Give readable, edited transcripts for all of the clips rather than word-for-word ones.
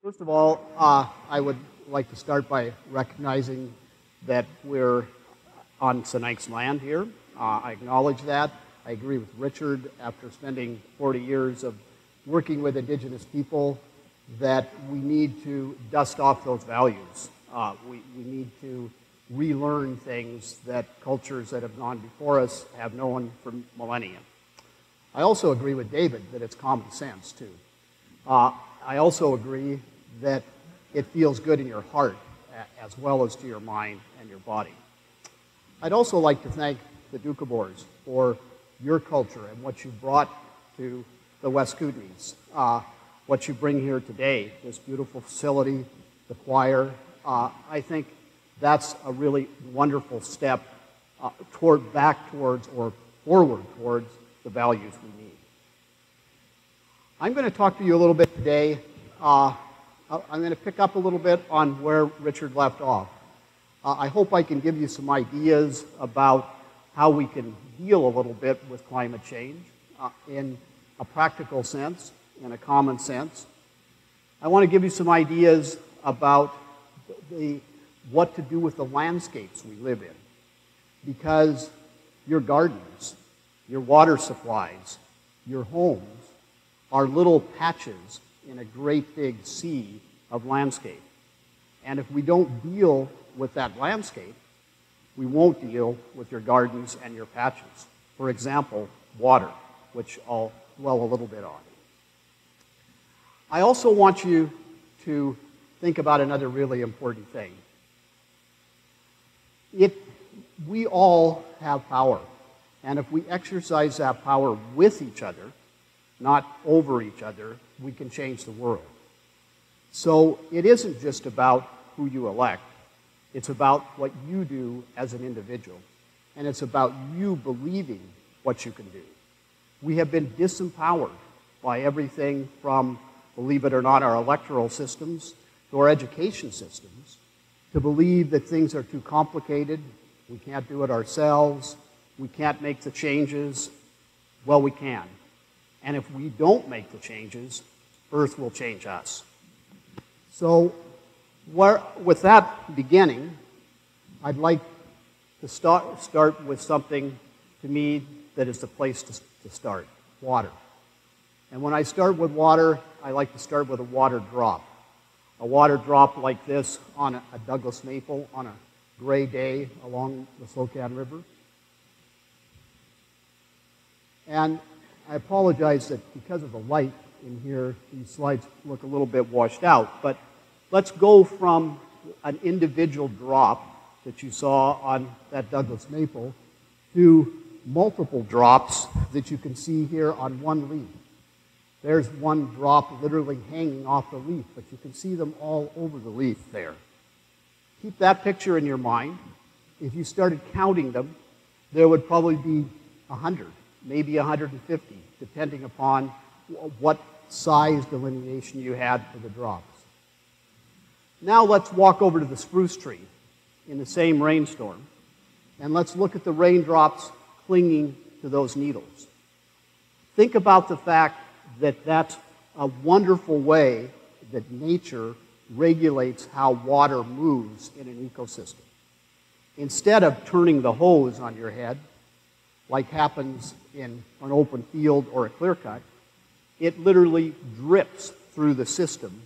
First of all, I would like to start by recognizing that we're on Sinike's land here. I acknowledge that. I agree with Richard, after spending 40 years of working with Indigenous people, that we need to dust off those values. We need to relearn things that cultures that have gone before us have known for millennia. I also agree with David that it's common sense, too. I also agree that it feels good in your heart as well as to your mind and your body. I'd also like to thank the Doukhobors for your culture and what you brought to the West Kootenays, what you bring here today, this beautiful facility, the choir. I think that's a really wonderful step back towards or forward towards the values we need. I'm going to talk to you a little bit today. I'm going to pick up a little bit on where Richard left off. I hope I can give you some ideas about how we can deal a little bit with climate change in a practical sense, in a common sense. I want to give you some ideas about what to do with the landscapes we live in, because your gardens, your water supplies, your homes are little patches in a great big sea of landscape. And if we don't deal with that landscape, we won't deal with your gardens and your patches. For example, water, which I'll dwell a little bit on. I also want you to think about another really important thing. We all have power, and if we exercise that power with each other, not over each other, we can change the world. So it isn't just about who you elect. It's about what you do as an individual. And it's about you believing what you can do. We have been disempowered by everything from, believe it or not, our electoral systems to our education systems, to believe that things are too complicated, we can't do it ourselves, we can't make the changes. Well, we can. And if we don't make the changes, Earth will change us. So with that beginning, I'd like to start with something, to me, that is the place to start, water. And when I start with water, I like to start with a water drop. A water drop like this on a Douglas maple on a gray day along the Slocan River. And I apologize that because of the light in here, these slides look a little bit washed out, but let's go from an individual drop that you saw on that Douglas maple to multiple drops that you can see here on one leaf. There's one drop literally hanging off the leaf, but you can see them all over the leaf there. Keep that picture in your mind. If you started counting them, there would probably be 100, maybe 150, depending upon what size delineation you had for the drops. Now let's walk over to the spruce tree in the same rainstorm, and let's look at the raindrops clinging to those needles. Think about the fact that that's a wonderful way that nature regulates how water moves in an ecosystem. Instead of turning the hose on your head, like happens in an open field or a clear cut, it literally drips through the system,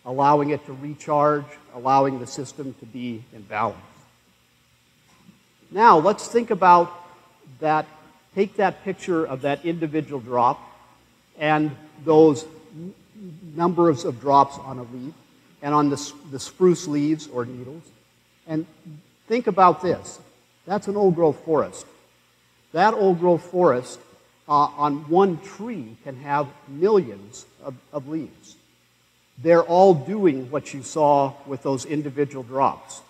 allowing it to recharge, allowing the system to be in balance. Now, let's think about that. Take that picture of that individual drop and those numbers of drops on a leaf and on the spruce leaves or needles, and think about this. That's an old-growth forest. That old-growth forest on one tree can have millions of leaves. They're all doing what you saw with those individual drops.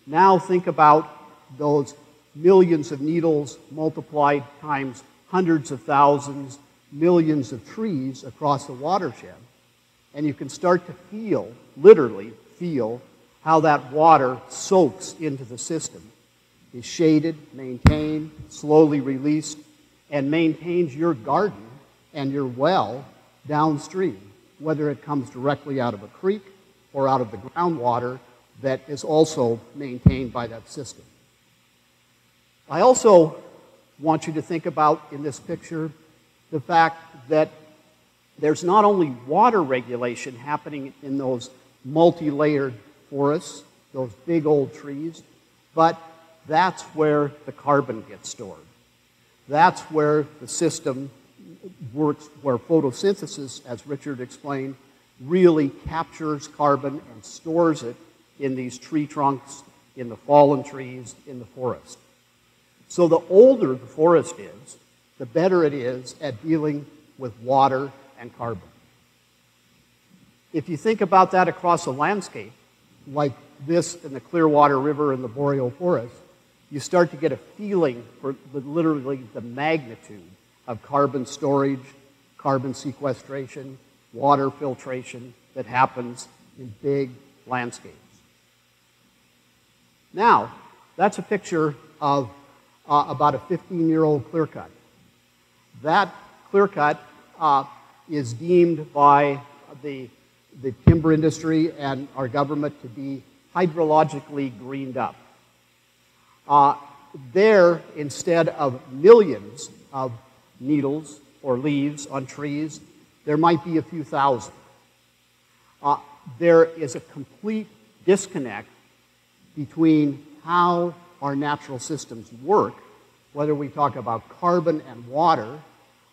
Now think about those millions of needles multiplied times hundreds of thousands, millions of trees across the watershed, and you can start to feel, literally feel, how that water soaks into the system, is shaded, maintained, slowly released, and maintains your garden and your well downstream. whether it comes directly out of a creek or out of the groundwater that is also maintained by that system. I also want you to think about, in this picture, the fact that there's not only water regulation happening in those multi-layered forests, those big old trees, but that's where the carbon gets stored. That's where the system works, where photosynthesis, as Richard explained, really captures carbon and stores it in these tree trunks, in the fallen trees, in the forest. So the older the forest is, the better it is at dealing with water and carbon. If you think about that across a landscape, like this in the Clearwater River and the boreal forest, you start to get a feeling for literally the magnitude of carbon storage, carbon sequestration, water filtration that happens in big landscapes. Now, that's a picture of about a 15-year-old clear cut. That clear cut is deemed by the timber industry and our government to be hydrologically greened up. There, instead of millions of needles or leaves on trees, there might be a few thousand. There is a complete disconnect between how our natural systems work, whether we talk about carbon and water,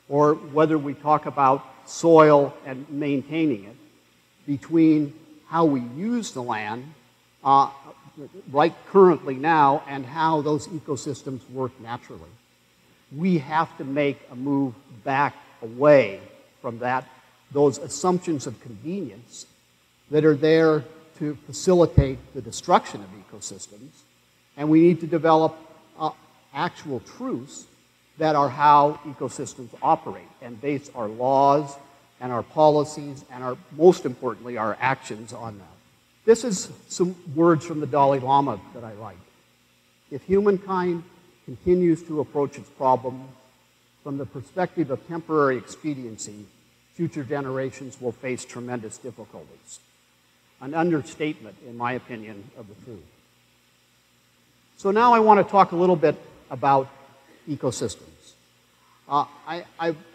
or whether we talk about soil and maintaining it, between how we use the land right currently now and how those ecosystems work naturally. We have to make a move back away from those assumptions of convenience that are there to facilitate the destruction of ecosystems, and we need to develop actual truths that are how ecosystems operate and base our laws and our policies and most importantly, our actions on that. This is some words from the Dalai Lama that I like. If humankind continues to approach its problem from the perspective of temporary expediency, future generations will face tremendous difficulties. An understatement, in my opinion, of the truth. So now I want to talk a little bit about ecosystems.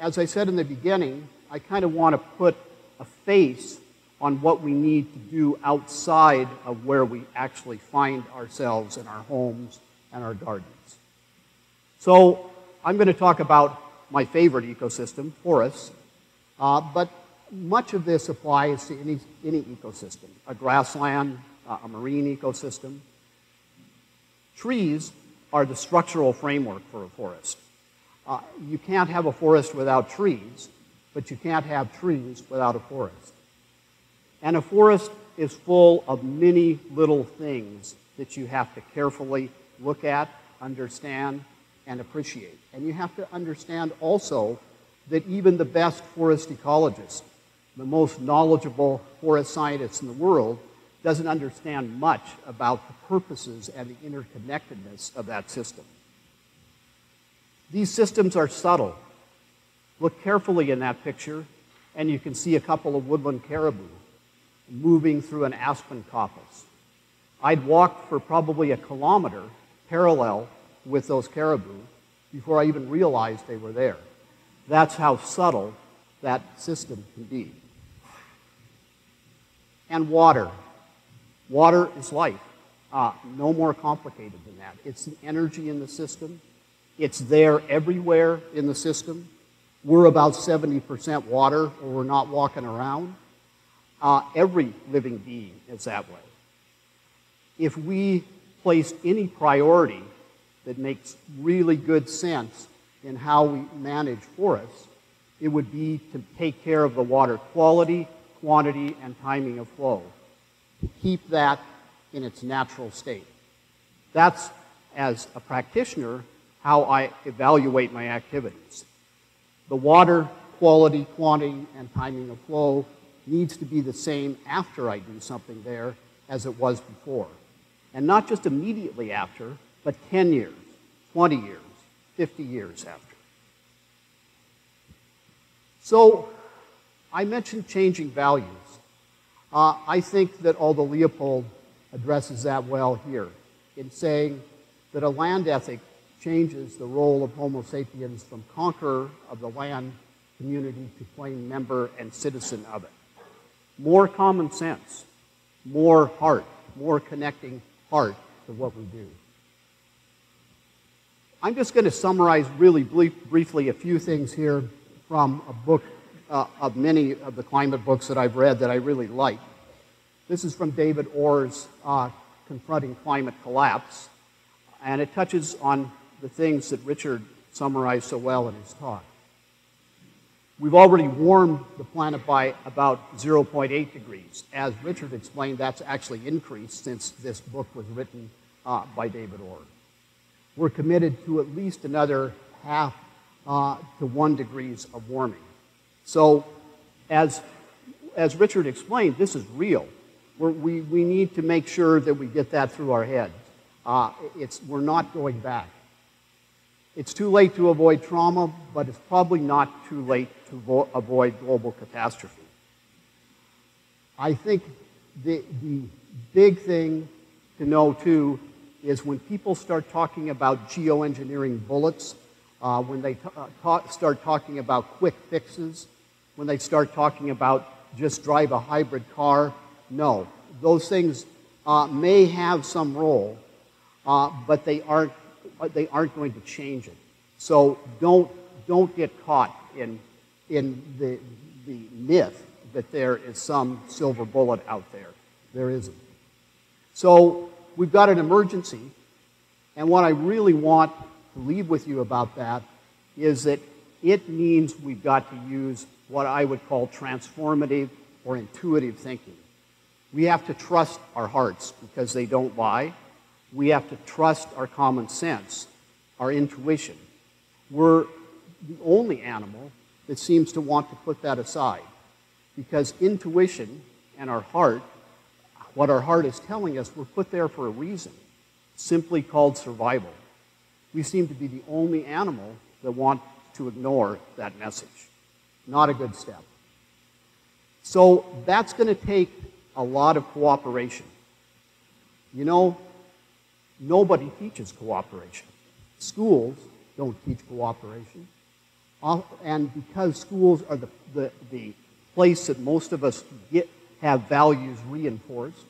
As I said in the beginning, I kind of want to put a face on what we need to do outside of where we actually find ourselves in our homes and our gardens. So I'm going to talk about my favorite ecosystem, forests, but much of this applies to any ecosystem, a grassland, a marine ecosystem. Trees are the structural framework for a forest. You can't have a forest without trees, but you can't have trees without a forest. And a forest is full of many little things that you have to carefully look at, understand, and appreciate. And you have to understand also that even the best forest ecologists, the most knowledgeable forest scientists in the world, doesn't understand much about the purposes and the interconnectedness of that system. These systems are subtle. Look carefully in that picture, and you can see a couple of woodland caribou moving through an aspen coppice. I'd walked for probably a kilometer parallel with those caribou before I even realized they were there. That's how subtle that system can be. And water. Water is life. No more complicated than that. It's the energy in the system. It's there everywhere in the system. We're about 70% water, or we're not walking around. Every living being is that way. If we placed any priority that makes really good sense in how we manage forests, it would be to take care of the water quality, quantity, and timing of flow, to keep that in its natural state. That's, as a practitioner, how I evaluate my activities. The water quality, quantity, and timing of flow needs to be the same after I do something there as it was before. And not just immediately after, but 10 years, 20 years, 50 years after. So I mentioned changing values. I think that although Leopold addresses that well here in saying that a land ethic changes the role of Homo sapiens from conqueror of the land community to plain member and citizen of it. More common sense, more heart, more connecting heart to what we do. I'm just going to summarize really briefly a few things here from a book of many of the climate books that I've read that I really like. This is from David Orr's Confronting Climate Collapse, and it touches on the things that Richard summarized so well in his talk. We've already warmed the planet by about 0.8 degrees. As Richard explained, that's actually increased since this book was written by David Orr. We're committed to at least another half to 1 degrees of warming. So, as Richard explained, this is real. We need to make sure that we get that through our heads. We're not going back. It's too late to avoid trauma, but it's probably not too late to avoid global catastrophe. I think the big thing to know, too, is when people start talking about geoengineering bullets, when they start talking about quick fixes, when they start talking about just drive a hybrid car, no. Those things may have some role, but they aren't going to change it. So don't get caught in the myth that there is some silver bullet out there. There isn't. So we've got an emergency, and what I really want to leave with you about that is that it means we've got to use what I would call transformative or intuitive thinking. We have to trust our hearts because they don't lie. We have to trust our common sense, our intuition. We're the only animal that seems to want to put that aside because intuition and our heart, what our heart is telling us, were put there for a reason, simply called survival. We seem to be the only animal that want to ignore that message. Not a good step. So that's going to take a lot of cooperation. You know, nobody teaches cooperation. Schools don't teach cooperation. And because schools are the place that most of us have values reinforced,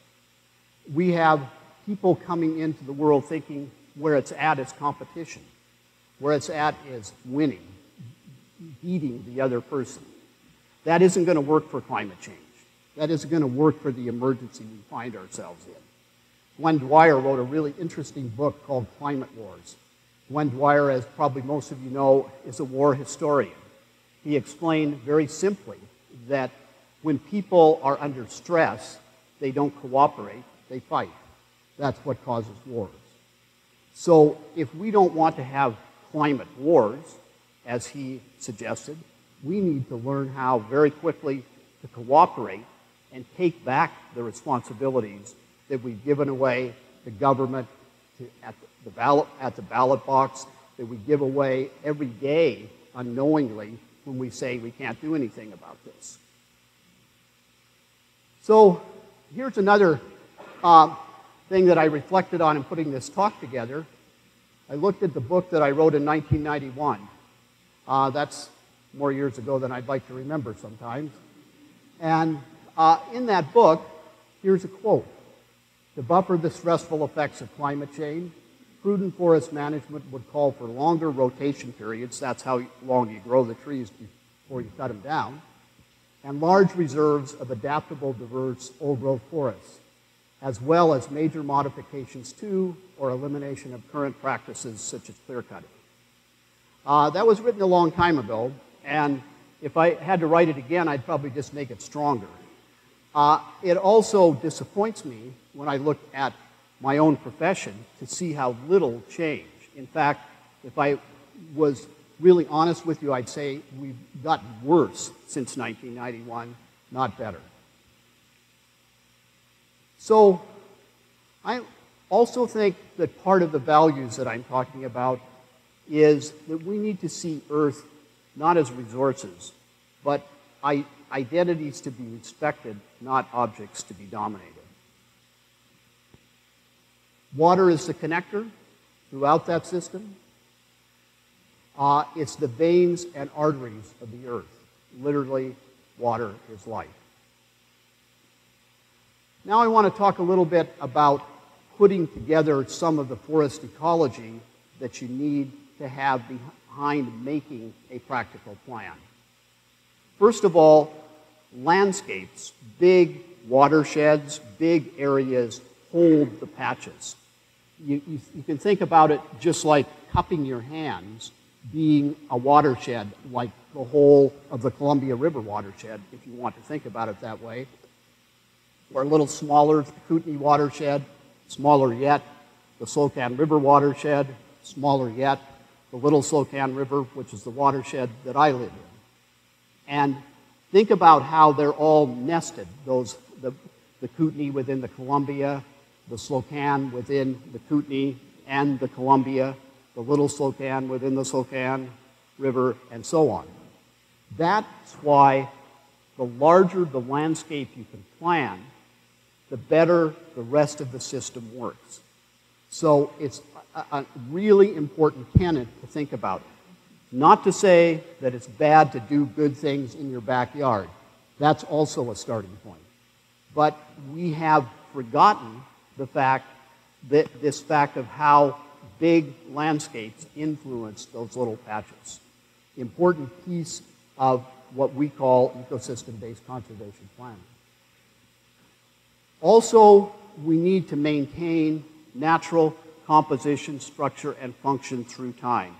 we have people coming into the world thinking where it's at is competition. Where it's at is winning, beating the other person. That isn't going to work for climate change. That isn't going to work for the emergency we find ourselves in. Glenn Dwyer wrote a really interesting book called Climate Wars. Glenn Dwyer, as probably most of you know, is a war historian. He explained very simply that when people are under stress, they don't cooperate, they fight. That's what causes wars. So if we don't want to have climate wars, as he suggested, we need to learn how very quickly to cooperate and take back the responsibilities that we've given away to government, at the ballot box, that we give away every day unknowingly when we say we can't do anything about this. So here's another thing that I reflected on in putting this talk together. I looked at the book that I wrote in 1991. That's more years ago than I'd like to remember sometimes. And in that book, here's a quote. To buffer the stressful effects of climate change, prudent forest management would call for longer rotation periods, that's how long you grow the trees before you cut them down, and large reserves of adaptable, diverse, old-growth forests, as well as major modifications to or elimination of current practices such as clear cutting. That was written a long time ago, and if I had to write it again, I'd probably just make it stronger. It also disappoints me when I look at my own profession to see how little change. In fact, if I was really honest with you, I'd say we've gotten worse since 1991, not better. So I also think that part of the values that I'm talking about is that we need to see Earth not as resources, but I identities to be respected, not objects to be dominated. Water is the connector throughout that system. It's the veins and arteries of the earth. Literally, water is life. Now I want to talk a little bit about putting together some of the forest ecology that you need to have behind making a practical plan. First of all, landscapes, big watersheds, big areas hold the patches. You can think about it just like cupping your hands being a watershed, like the whole of the Columbia River watershed, if you want to think about it that way. Or a little smaller, the Kootenai watershed, smaller yet, the Slocan River watershed, smaller yet, the Little Slocan River, which is the watershed that I live in. And think about how they're all nested, the Kootenai within the Columbia, the Slocan within the Kootenai and the Columbia, the Little Slocan within the Slocan River, and so on. That's why the larger the landscape you can plan, the better the rest of the system works. So it's a really important tenet to think about it. Not to say that it's bad to do good things in your backyard. That's also a starting point. But we have forgotten the fact that this fact of how big landscapes influence those little patches. Important piece of what we call ecosystem-based conservation planning. Also, we need to maintain natural composition, structure, and function through time.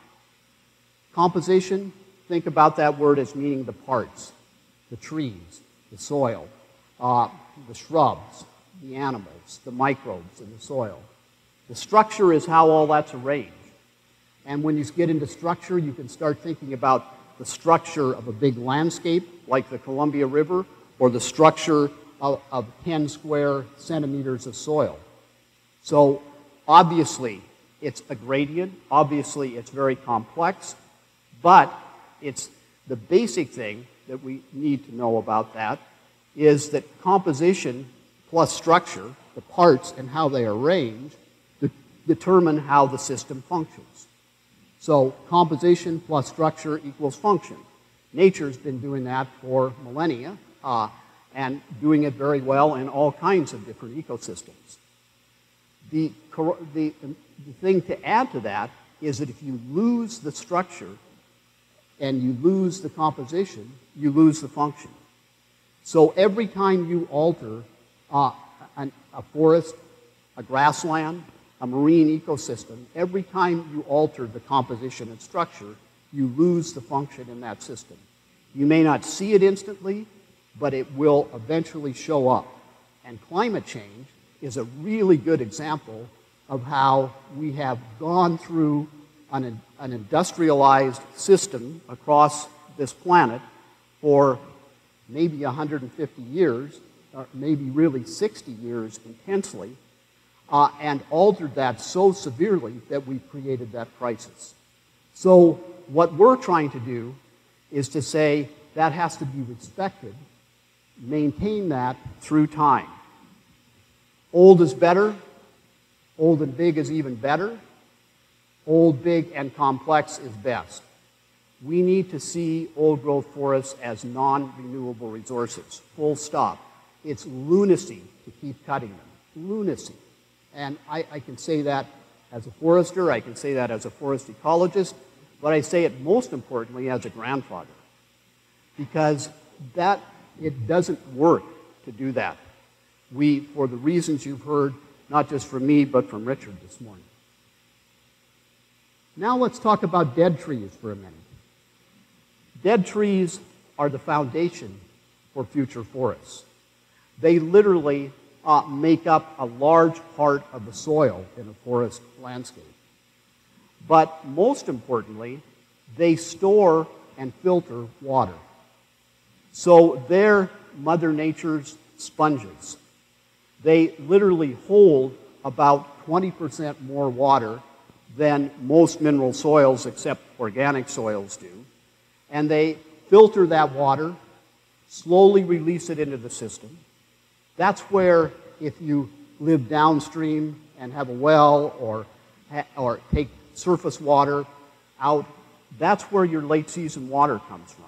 Composition, think about that word as meaning the parts, the trees, the soil, the shrubs, the animals, the microbes in the soil. The structure is how all that's arranged. And when you get into structure, you can start thinking about the structure of a big landscape, like the Columbia River, or the structure of 10 square centimeters of soil. So obviously, it's a gradient. Obviously, it's very complex. But it's the basic thing that we need to know about that is that composition plus structure, the parts and how they are arranged, determine how the system functions. So composition plus structure equals function. Nature's been doing that for millennia and doing it very well in all kinds of different ecosystems. The thing to add to that is that if you lose the structure and you lose the composition, you lose the function. So every time you alter a forest, a grassland, a marine ecosystem, every time you alter the composition and structure, you lose the function in that system. You may not see it instantly, but it will eventually show up. And climate change is a really good example of how we have gone through an industrialized system across this planet for maybe 150 years, or maybe really 60 years intensely, and altered that so severely that we created that crisis. So what we're trying to do is to say that has to be respected, maintain that through time. Old is better, old and big is even better, old, big, and complex is best. We need to see old-growth forests as non-renewable resources, full stop. It's lunacy to keep cutting them, lunacy. And I can say that as a forester, I can say that as a forest ecologist, but I say it most importantly as a grandfather, because it doesn't work to do that. For the reasons you've heard, not just from me, but from Richard this morning. Now let's talk about dead trees for a minute. Dead trees are the foundation for future forests. They literally make up a large part of the soil in a forest landscape. But most importantly, they store and filter water. So they're Mother Nature's sponges. They literally hold about 20% more water than most mineral soils, except organic soils, do. And they filter that water slowly release it into the system. That's where, if you live downstream and have a well or take surface water out, that's where your late season water comes from.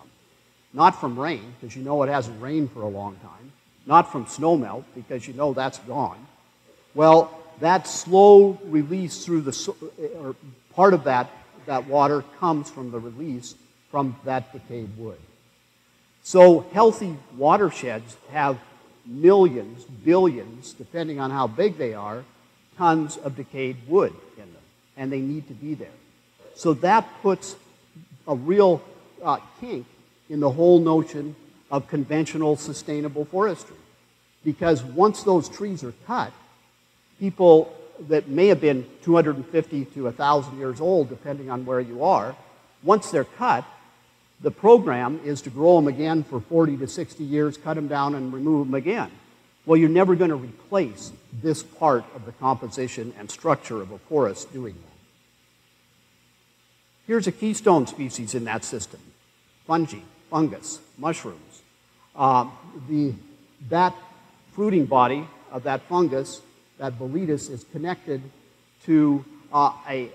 Not from rain, because you know it hasn't rained for a long time. Not from snowmelt, because you know that's gone. Well, that slow release through or part of that water comes from the release from that decayed wood. So healthy watersheds have millions, billions, depending on how big they are, tons of decayed wood in them, and they need to be there. So that puts a real kink in the whole notion of conventional sustainable forestry. Because once those trees are cut, people that may have been 250 to 1,000 years old, depending on where you are, once they're cut, the program is to grow them again for 40 to 60 years, cut them down, and remove them again. Well, you're never going to replace this part of the composition and structure of a forest doing that. Here's a keystone species in that system: fungi, fungus, mushrooms. That fruiting body of that fungus, that boletus, is connected to a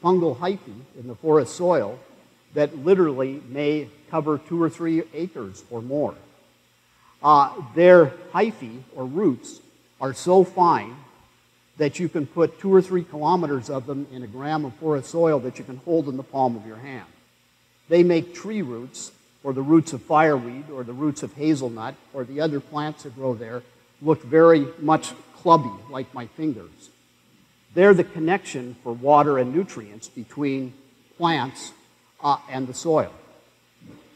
fungal hyphae in the forest soil that literally may cover 2 or 3 acres or more. Their hyphae, or roots, are so fine that you can put 2 or 3 kilometers of them in a gram of forest soil that you can hold in the palm of your hand. They make tree roots, or the roots of fireweed, or the roots of hazelnut, or the other plants that grow there, look very much clubby, like my fingers. They're the connection for water and nutrients between plants and the soil.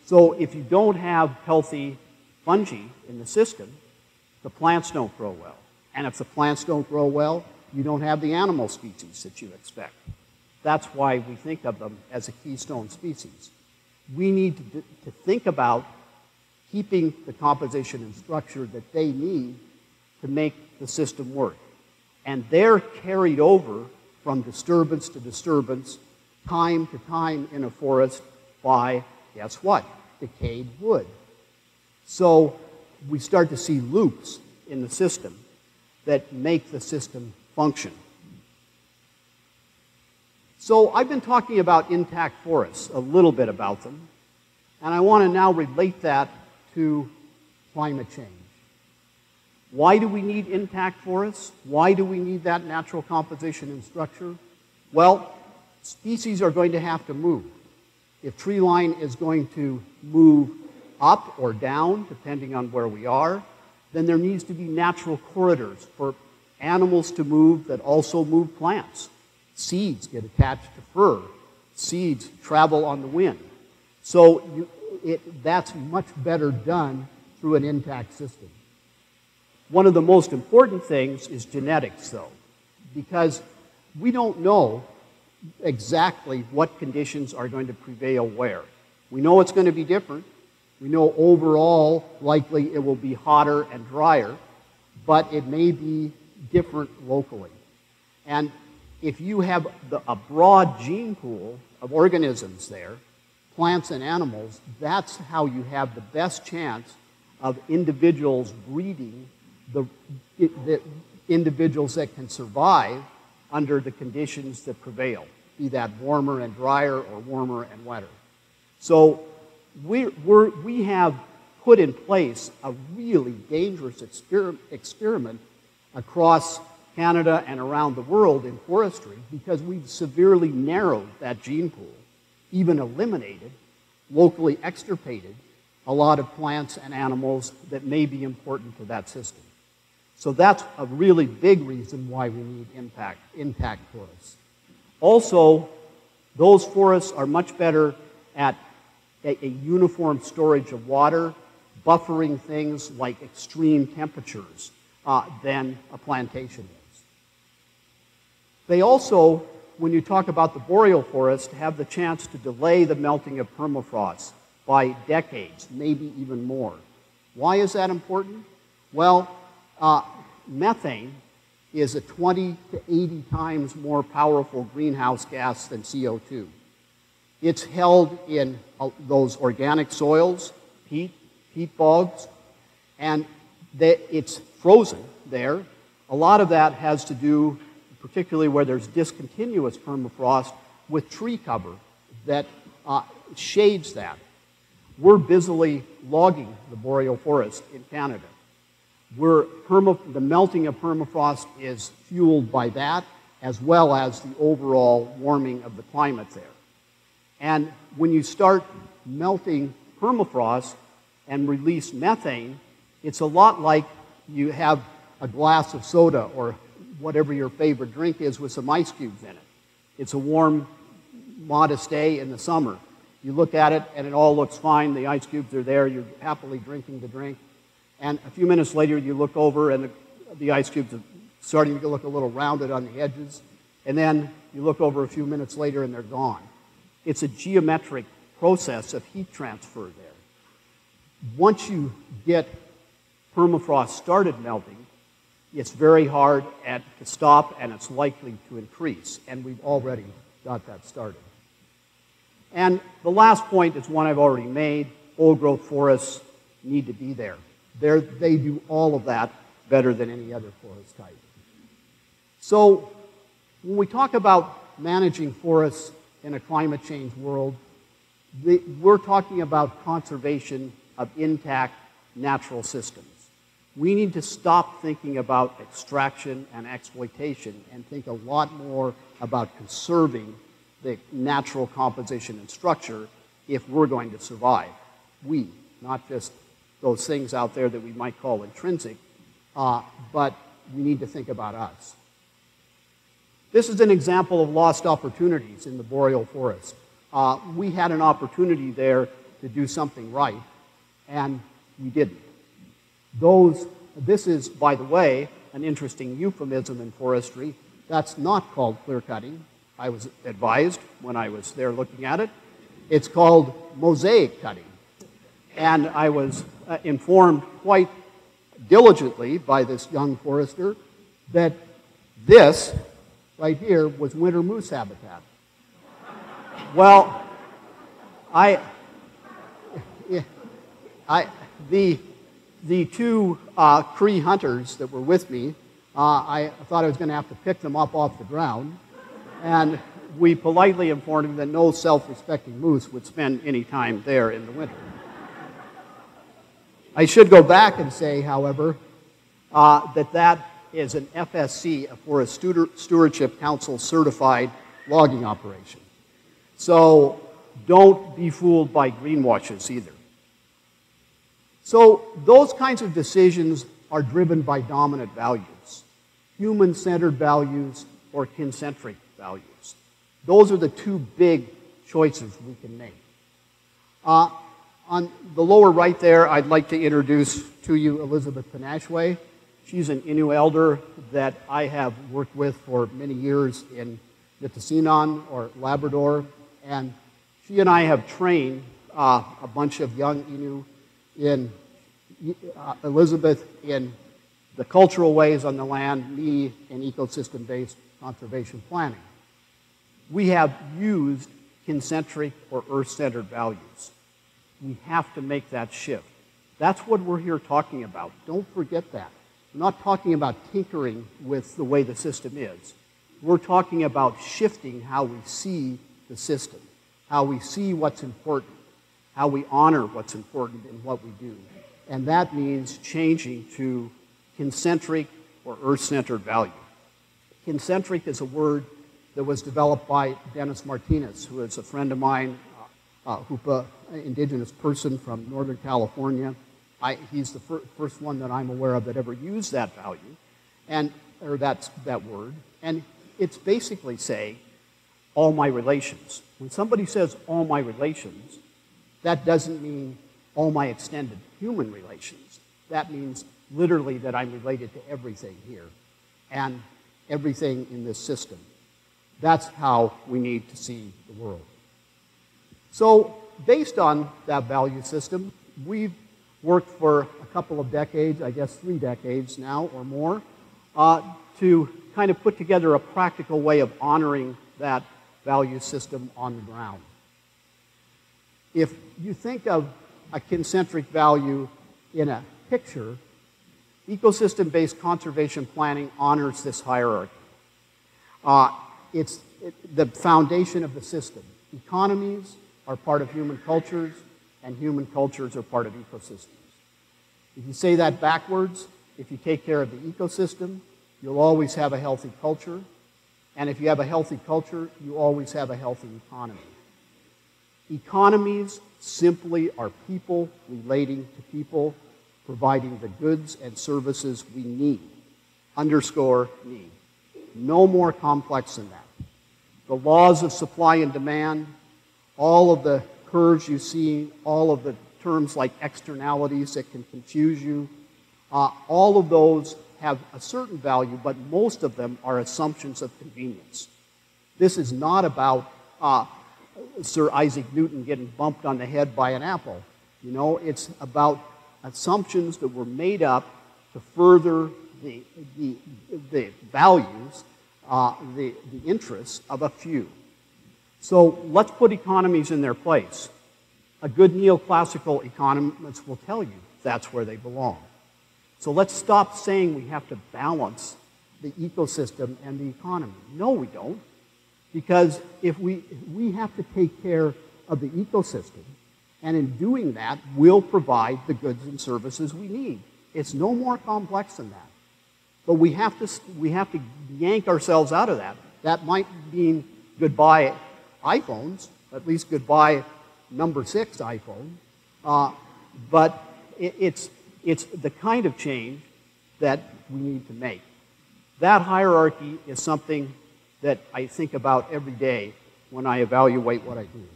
So if you don't have healthy fungi in the system, the plants don't grow well. And if the plants don't grow well, you don't have the animal species that you expect. That's why we think of them as a keystone species. We need to think about keeping the composition and structure that they need to make the system work. And they're carried over from disturbance to disturbance, time to time in a forest by, guess what? Decayed wood. So we start to see loops in the system that make the system function. So I've been talking about intact forests, a little bit about them, and I want to now relate that to climate change. Why do we need intact forests? Why do we need that natural composition and structure? Well, species are going to have to move. If tree line is going to move up or down, depending on where we are, then there needs to be natural corridors for animals to move that also move plants. Seeds get attached to fur. Seeds travel on the wind. So that's much better done through an intact system. One of the most important things is genetics, though, because we don't know exactly what conditions are going to prevail where. We know it's going to be different. We know overall likely it will be hotter and drier, but it may be different locally. And if you have a broad gene pool of organisms there, plants and animals, that's how you have the best chance of individuals breeding the individuals that can survive under the conditions that prevail, be that warmer and drier or warmer and wetter. So we have put in place a really dangerous experiment across Canada and around the world in forestry because we've severely narrowed that gene pool, even eliminated, locally extirpated a lot of plants and animals that may be important to that system. So that's a really big reason why we need intact forests. Also, those forests are much better at a uniform storage of water, buffering things like extreme temperatures than a plantation is. They also, when you talk about the boreal forest, have the chance to delay the melting of permafrost by decades, maybe even more. Why is that important? Well, methane is a 20 to 80 times more powerful greenhouse gas than CO2. It's held in those organic soils, peat, peat bogs, and it's frozen there. A lot of that has to do, particularly where there's discontinuous permafrost, with tree cover that shades that. We're busily logging the boreal forest in Canada. The melting of permafrost is fueled by that, as well as the overall warming of the climate there. And when you start melting permafrost and release methane, it's a lot like you have a glass of soda or whatever your favorite drink is with some ice cubes in it. It's a warm, modest day in the summer. You look at it and it all looks fine. The ice cubes are there. You're happily drinking the drink. And a few minutes later, you look over and the ice cubes are starting to look a little rounded on the edges. And then you look over a few minutes later and they're gone. It's a geometric process of heat transfer there. Once you get permafrost started melting, it's very hard to stop, and it's likely to increase. And we've already got that started. And the last point is one I've already made. Old-growth forests need to be there. They do all of that better than any other forest type. So when we talk about managing forests in a climate change world, we're talking about conservation of intact natural systems. We need to stop thinking about extraction and exploitation and think a lot more about conserving the natural composition and structure if we're going to survive. We, not just those things out there that we might call intrinsic, but we need to think about us. This is an example of lost opportunities in the boreal forest. We had an opportunity there to do something right, and we didn't. This is, by the way, an interesting euphemism in forestry. That's not called clear cutting. I was advised when I was there looking at it. It's called mosaic cutting. And I was informed quite diligently by this young forester that this right here was winter moose habitat. Well, the two Cree hunters that were with me, I thought I was going to have to pick them up off the ground, and we politely informed them that no self-respecting moose would spend any time there in the winter. I should go back and say, however, that is an FSC, a Forest Stewardship Council certified logging operation. So don't be fooled by greenwashes either. So those kinds of decisions are driven by dominant values, human-centered values or kincentric values. Those are the two big choices we can make. On the lower right there, I'd like to introduce to you Elizabeth Panashwe. She's an Innu elder that I have worked with for many years in Nitassinan or Labrador, and she and I have trained a bunch of young Innu in Elizabeth in the cultural ways on the land, me in ecosystem-based conservation planning. We have used kincentric or earth-centered values. We have to make that shift. That's what we're here talking about. Don't forget that. We're not talking about tinkering with the way the system is. We're talking about shifting how we see the system, how we see what's important, how we honor what's important in what we do. And that means changing to kincentric or earth-centered value. Kincentric is a word that was developed by Dennis Martinez, who is a friend of mine, Hoopa indigenous person from Northern California. He's the first one that I'm aware of that ever used that value, or that word. And it's basically saying, all my relations. When somebody says all my relations, that doesn't mean all my extended human relations. That means literally that I'm related to everything here and everything in this system. That's how we need to see the world. So based on that value system, we've worked for a couple of decades, I guess 3 decades now or more, to kind of put together a practical way of honoring that value system on the ground. If you think of a concentric value in a picture, ecosystem-based conservation planning honors this hierarchy. It's the foundation of the system. Economies are part of human cultures, and human cultures are part of ecosystems. If you say that backwards, if you take care of the ecosystem, you'll always have a healthy culture, and if you have a healthy culture, you always have a healthy economy. Economies simply are people relating to people, providing the goods and services we need. Underscore need. No more complex than that. The laws of supply and demand, all of the curves you see, all of the terms like externalities that can confuse you, all of those have a certain value, but most of them are assumptions of convenience. This is not about Sir Isaac Newton getting bumped on the head by an apple. You know, it's about assumptions that were made up to further the values, the interests of a few. So let's put economies in their place. A good neoclassical economist will tell you that's where they belong. So let's stop saying we have to balance the ecosystem and the economy. No, we don't. Because if we have to take care of the ecosystem, and in doing that, we'll provide the goods and services we need. It's no more complex than that. But we have to yank ourselves out of that. That might mean goodbye iPhones, at least goodbye number 6 iPhone. But it's the kind of change that we need to make. That hierarchy is something that I think about every day when I evaluate what I do.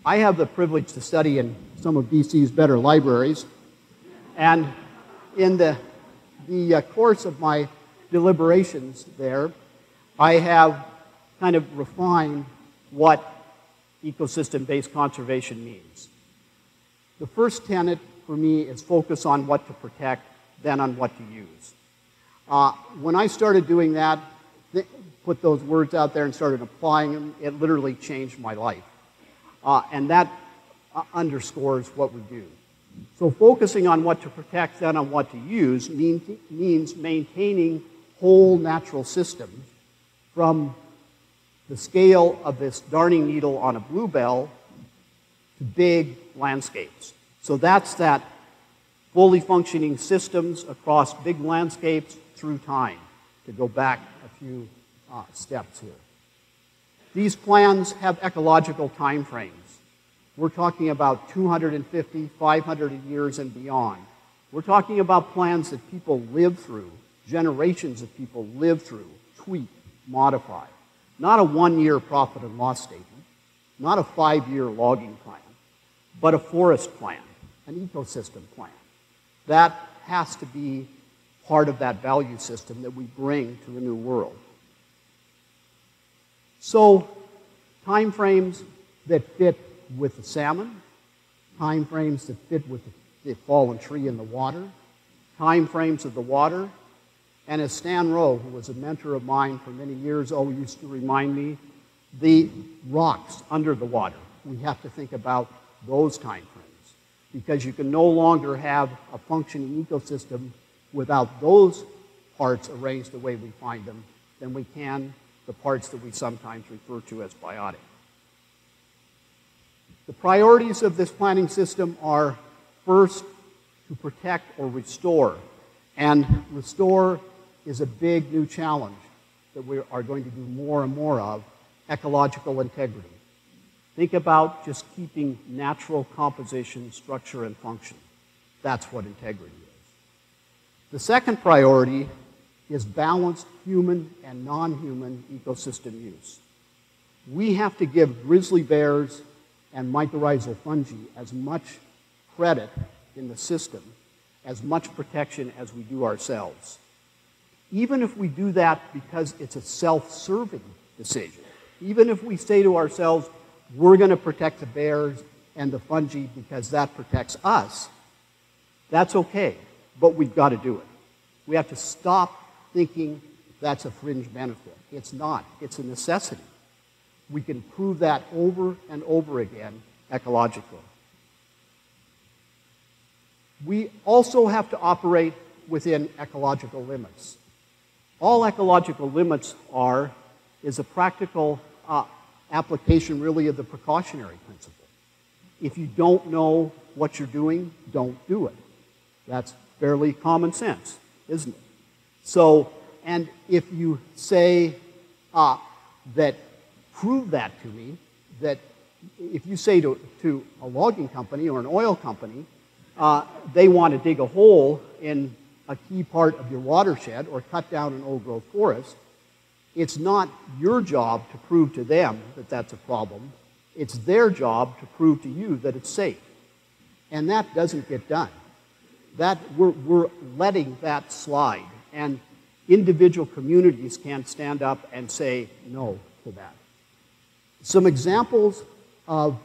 I have the privilege to study in some of BC's better libraries, and in the course of my deliberations there, I have kind of refined what ecosystem-based conservation means. The first tenet for me is focus on what to protect, then on what to use. When I started doing that, put those words out there and started applying them, it literally changed my life. And that underscores what we do. So focusing on what to protect, then on what to use, means maintaining whole natural systems from the scale of this darning needle on a bluebell to big landscapes. So that's that fully functioning systems across big landscapes through time, to go back a few steps here. These plans have ecological time frames. We're talking about 250, 500 years and beyond. We're talking about plans that people live through, generations of people live through, tweak, modify. Not a one-year profit and loss statement, not a 5-year logging plan, but a forest plan, an ecosystem plan. That has to be part of that value system that we bring to the new world. So, time frames that fit with the salmon, time frames that fit with the fallen tree in the water, time frames of the water, and as Stan Rowe, who was a mentor of mine for many years, always used to remind me, the rocks under the water. We have to think about those time frames, because you can no longer have a functioning ecosystem without those parts arranged the way we find them than we can the parts that we sometimes refer to as biotic. The priorities of this planning system are, first, to protect or restore. And restore is a big new challenge that we are going to do more and more of, ecological integrity. Think about just keeping natural composition, structure, and function. That's what integrity is. The second priority is balanced human and non-human ecosystem use. We have to give grizzly bears and mycorrhizal fungi as much credit in the system, as much protection as we do ourselves. Even if we do that because it's a self-serving decision, even if we say to ourselves, we're going to protect the bears and the fungi because that protects us, that's okay, but we've got to do it. We have to stop thinking that's a fringe benefit. It's not. It's a necessity. We can prove that over and over again ecologically. We also have to operate within ecological limits. All ecological limits is a practical application really of the precautionary principle. If you don't know what you're doing, don't do it. That's fairly common sense, isn't it? So, and if you say that, prove that to me, that if you say to a logging company or an oil company, they want to dig a hole in a key part of your watershed or cut down an old-growth forest, it's not your job to prove to them that that's a problem. It's their job to prove to you that it's safe. And that doesn't get done. We're letting that slide. And individual communities can't stand up and say no to that. Some examples of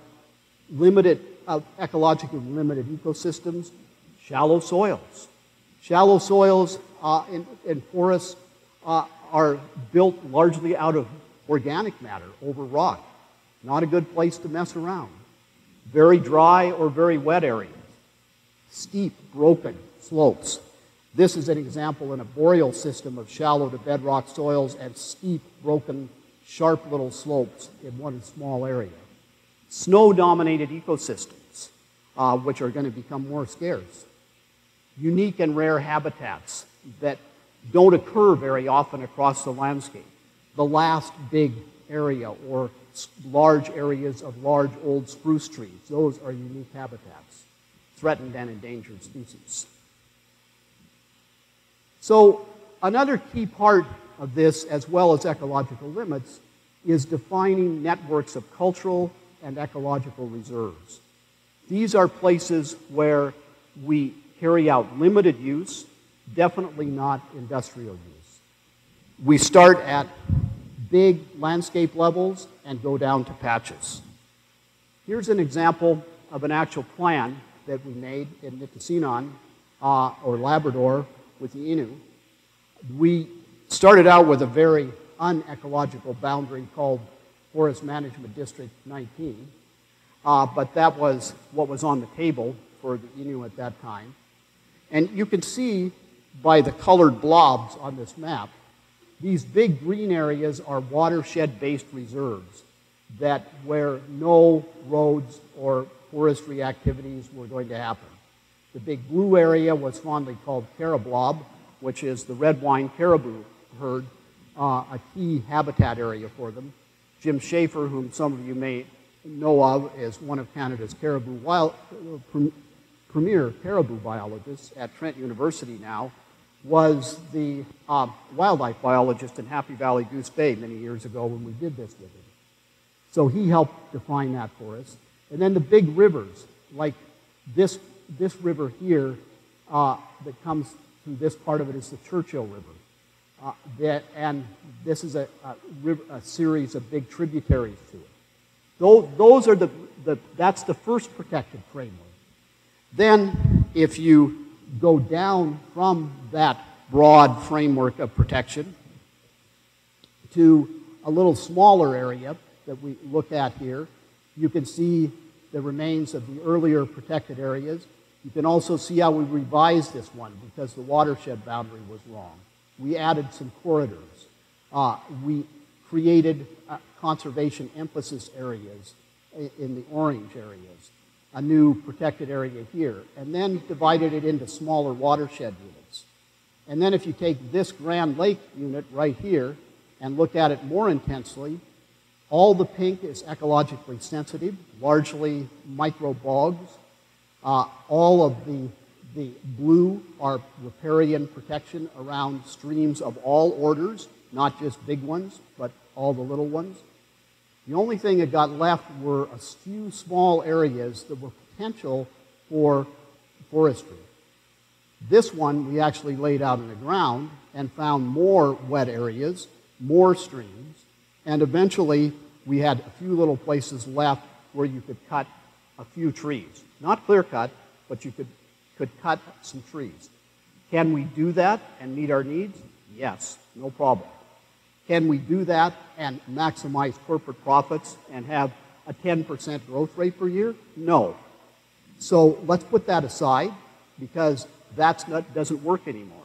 ecologically limited ecosystems: shallow soils. Shallow soils in forests are built largely out of organic matter over rock. Not a good place to mess around. Very dry or very wet areas. Steep, broken slopes. This is an example in a boreal system of shallow to bedrock soils and steep, broken, sharp little slopes in one small area. Snow-dominated ecosystems, which are going to become more scarce. Unique and rare habitats that don't occur very often across the landscape. The last big area or large areas of large old spruce trees, those are unique habitats. Threatened and endangered species. So another key part of this, as well as ecological limits, is defining networks of cultural and ecological reserves. These are places where we carry out limited use, definitely not industrial use. We start at big landscape levels and go down to patches. Here's an example of an actual plan that we made in Nitassinan, or Labrador, with the Innu. We started out with a very unecological boundary called Forest Management District 19, but that was what was on the table for the Innu at that time. And you can see by the colored blobs on this map, these big green areas are watershed-based reserves where no roads or forestry activities were going to happen. The big blue area was fondly called Cariblob, which is the red wine caribou herd, a key habitat area for them. Jim Schaefer, whom some of you may know of, is one of Canada's premier caribou biologists at Trent University now, was the wildlife biologist in Happy Valley Goose Bay many years ago when we did this with him. So he helped define that for us. And then the big rivers, like this river here that comes through this part of it is the Churchill River. And this is a series of big tributaries to it. Those are that's the first protected framework. Then, if you go down from that broad framework of protection to a little smaller area that we look at here, you can see the remains of the earlier protected areas. You can also see how we revised this one because the watershed boundary was wrong. We added some corridors. We created conservation emphasis areas in the orange areas, a new protected area here, and then divided it into smaller watershed units. And then if you take this Grand Lake unit right here and look at it more intensely, all the pink is ecologically sensitive, largely micro bogs. All of the blue are riparian protection around streams of all orders, not just big ones, but all the little ones. The only thing that got left were a few small areas that were potential for forestry. This one we actually laid out in the ground and found more wet areas, more streams, and eventually we had a few little places left where you could cut a few trees. Not clear cut, but you could cut some trees. Can we do that and meet our needs? Yes, no problem. Can we do that and maximize corporate profits and have a 10% growth rate per year? No. So let's put that aside. because doesn't work anymore.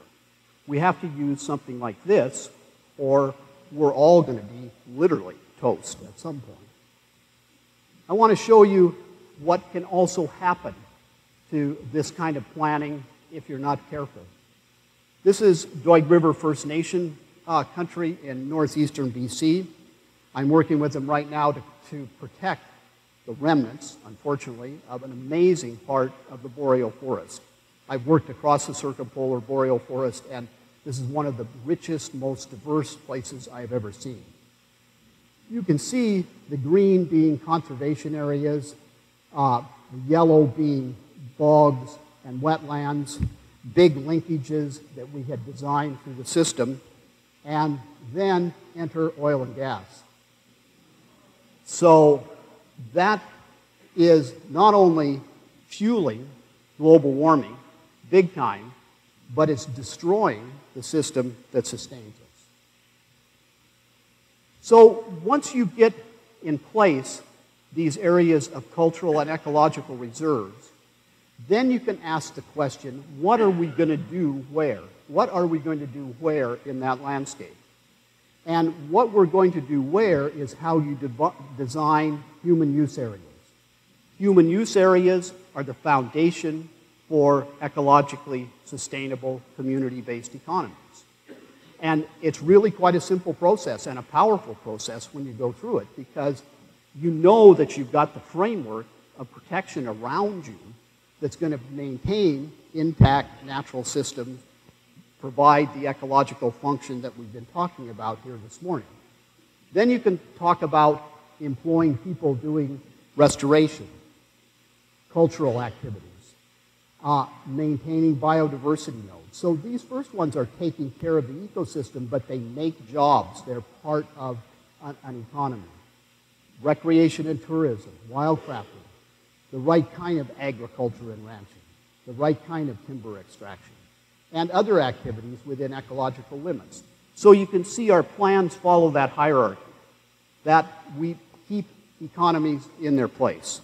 We have to use something like this, or we're all going to be literally toast at some point. I want to show you what can also happen to this kind of planning if you're not careful. This is Doig River First Nation country in northeastern BC. I'm working with them right now to protect the remnants, unfortunately, of an amazing part of the boreal forest. I've worked across the circumpolar boreal forest, and this is one of the richest, most diverse places I've ever seen. You can see the green being conservation areas, the yellow being bogs and wetlands, big linkages that we had designed through the system, and then enter oil and gas. So that is not only fueling global warming, big time, but it's destroying the system that sustains us. So once you get in place these areas of cultural and ecological reserves, then you can ask the question, what are we going to do where? What are we going to do where in that landscape? And what we're going to do where is how you design human use areas. Human use areas are the foundation for ecologically sustainable community-based economies. And it's really quite a simple process and a powerful process when you go through it, because you know that you've got the framework of protection around you that's going to maintain intact natural systems, provide the ecological function that we've been talking about here this morning. Then you can talk about employing people doing restoration, cultural activities, maintaining biodiversity nodes. So these first ones are taking care of the ecosystem, but they make jobs. They're part of an economy. Recreation and tourism, wildcrafting, the right kind of agriculture and ranching, the right kind of timber extraction, and other activities within ecological limits. So you can see our plans follow that hierarchy, that we keep economies in their place.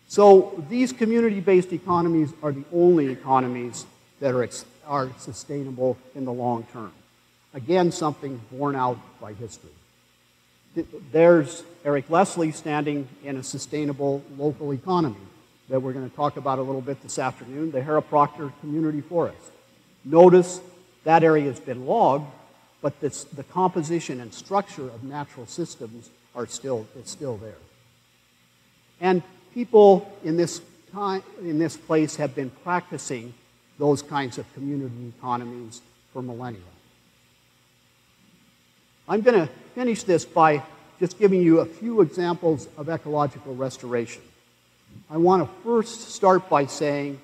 So these community-based economies are the only economies that are sustainable in the long term. Again, something borne out by history. There's Eric Leslie standing in a sustainable local economy that we're going to talk about a little bit this afternoon, the Hera Proctor Community Forest. Notice that area has been logged, but the composition and structure of natural systems it's still there. And people in this place have been practicing those kinds of community economies for millennia. I'm going to finish this by just giving you a few examples of ecological restoration. I want to first start by saying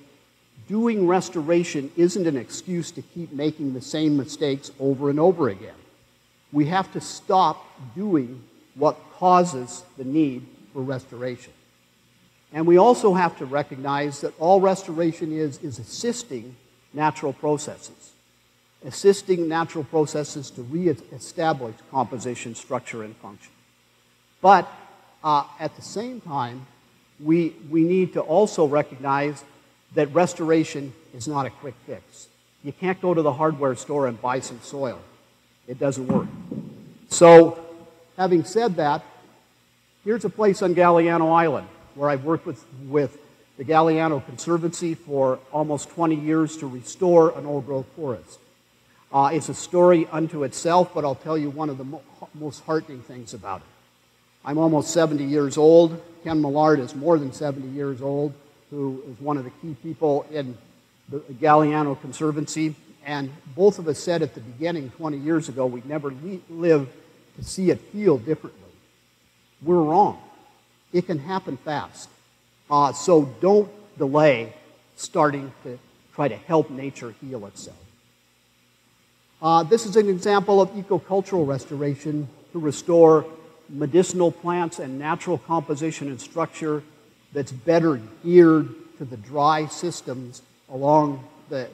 doing restoration isn't an excuse to keep making the same mistakes over and over again. We have to stop doing what causes the need for restoration. And we also have to recognize that all restoration is assisting natural processes. Assisting natural processes to re-establish composition, structure, and function. But at the same time, we need to also recognize that restoration is not a quick fix. You can't go to the hardware store and buy some soil. It doesn't work. So, having said that, here's a place on Galiano Island where I've worked with the Galiano Conservancy for almost 20 years to restore an old-growth forest. It's a story unto itself, but I'll tell you one of the most heartening things about it. I'm almost 70 years old. Ken Millard is more than 70 years old, who is one of the key people in the Galiano Conservancy. And both of us said at the beginning 20 years ago we'd never live to see it feel differently. We're wrong. It can happen fast. So don't delay starting to try to help nature heal itself. This is an example of ecocultural restoration to restore medicinal plants and natural composition and structure that's better geared to the dry systems along the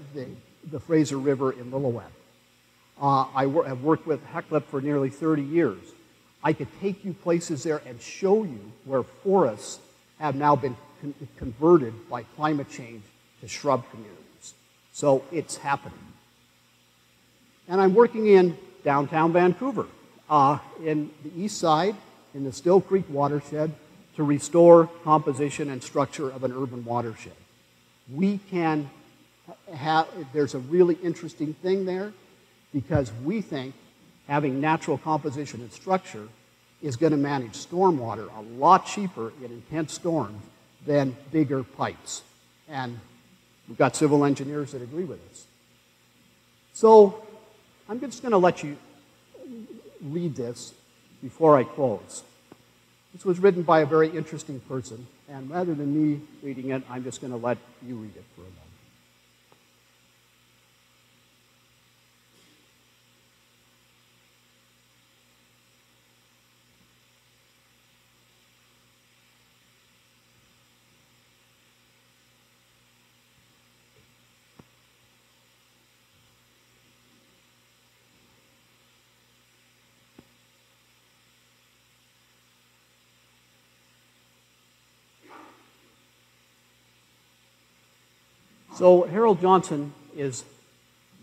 Fraser River in Lillooet. I have worked with Heclip for nearly 30 years. I could take you places there and show you where forests have now been converted by climate change to shrub communities. So it's happening. And I'm working in downtown Vancouver, in the east side, in the Still Creek watershed, to restore composition and structure of an urban watershed. We can have, there's a really interesting thing there, because we think having natural composition and structure is going to manage stormwater a lot cheaper in intense storms than bigger pipes. And we've got civil engineers that agree with us. So I'm just going to let you read this before I close. This was written by a very interesting person, and rather than me reading it, I'm just going to let you read it for a moment. So Harold Johnson is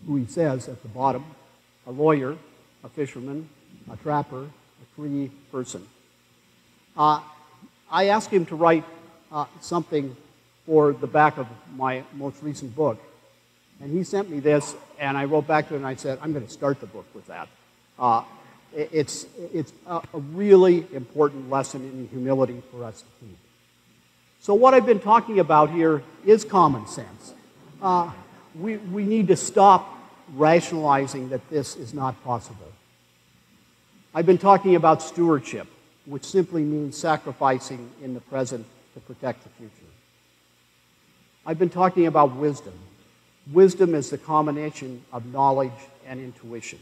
who he says at the bottom, a lawyer, a fisherman, a trapper, a Cree person. I asked him to write something for the back of my most recent book, and he sent me this, and I wrote back to him and I said, I'm going to start the book with that. It's a really important lesson in humility for us to keep. So what I've been talking about here is common sense. We need to stop rationalizing that this is not possible. I've been talking about stewardship, which simply means sacrificing in the present to protect the future. I've been talking about wisdom. Wisdom is the combination of knowledge and intuition.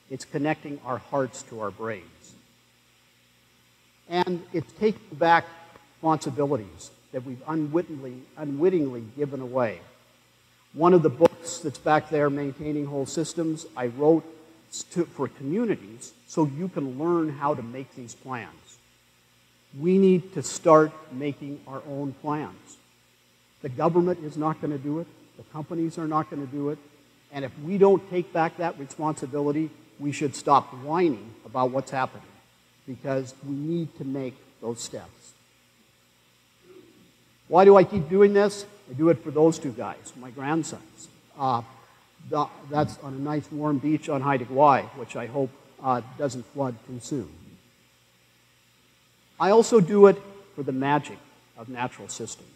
It's connecting our hearts to our brains. And it's taking back responsibilities that we've unwittingly given away. One of the books that's back there, Maintaining Whole Systems, I wrote for communities so you can learn how to make these plans. We need to start making our own plans. The government is not going to do it. The companies are not going to do it. And if we don't take back that responsibility, we should stop whining about what's happening, because we need to make those steps. Why do I keep doing this? I do it for those two guys, my grandsons. That's on a nice warm beach on Haida Gwaii, which I hope doesn't flood too soon. I also do it for the magic of natural systems.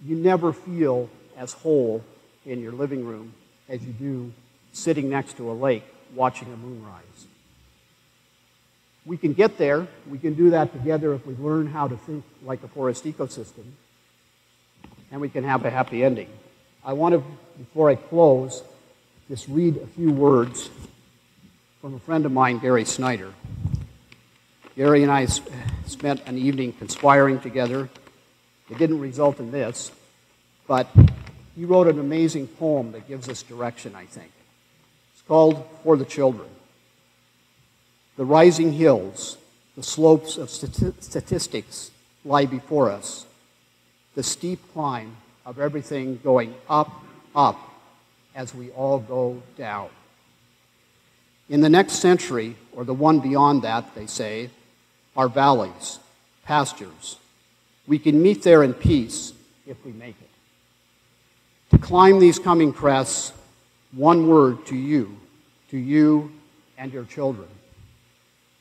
You never feel as whole in your living room as you do sitting next to a lake watching a moonrise. We can get there. We can do that together if we learn how to think like a forest ecosystem, and we can have a happy ending. I want to, before I close, just read a few words from a friend of mine, Gary Snyder. Gary and I spent an evening conspiring together. It didn't result in this, but he wrote an amazing poem that gives us direction, I think. It's called For the Children. The rising hills, the slopes of statistics lie before us. The steep climb of everything going up, up, as we all go down. In the next century, or the one beyond that, they say, are valleys, pastures. We can meet there in peace if we make it. To climb these coming crests, one word to you and your children.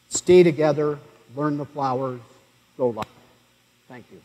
Stay together, learn the flowers, go live. Thank you.